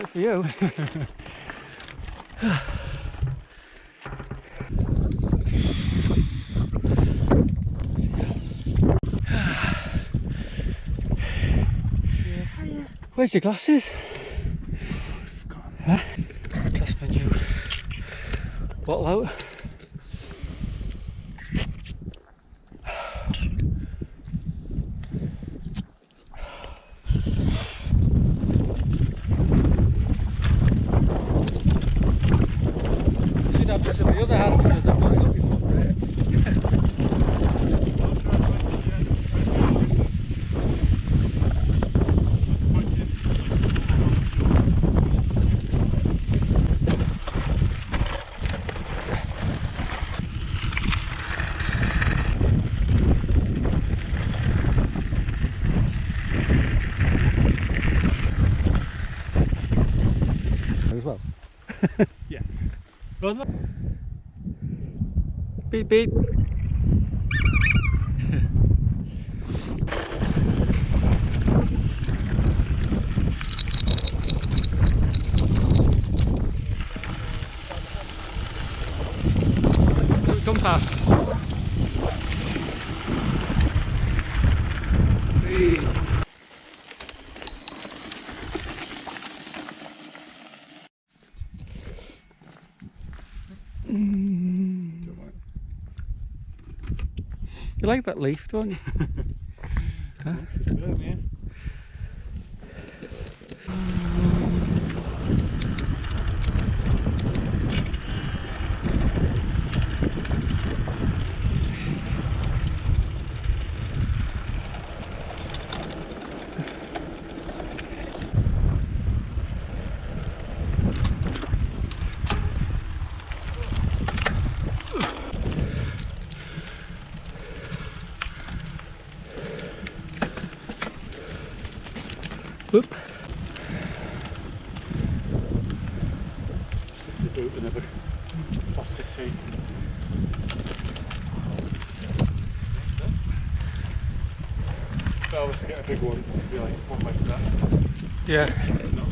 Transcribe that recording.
Not for you. Where's your glasses? Huh? Test my new bottle out. Should have this in the other hand because I've got it up before break. As well. Yeah. Well, Beep beep. Come past. Hey. You like that leaf, don't you? Huh? superb, yeah. Whoop. Stick the boot in a plastic seat. If I was to get a big one, it'd be like one like that. Yeah. No.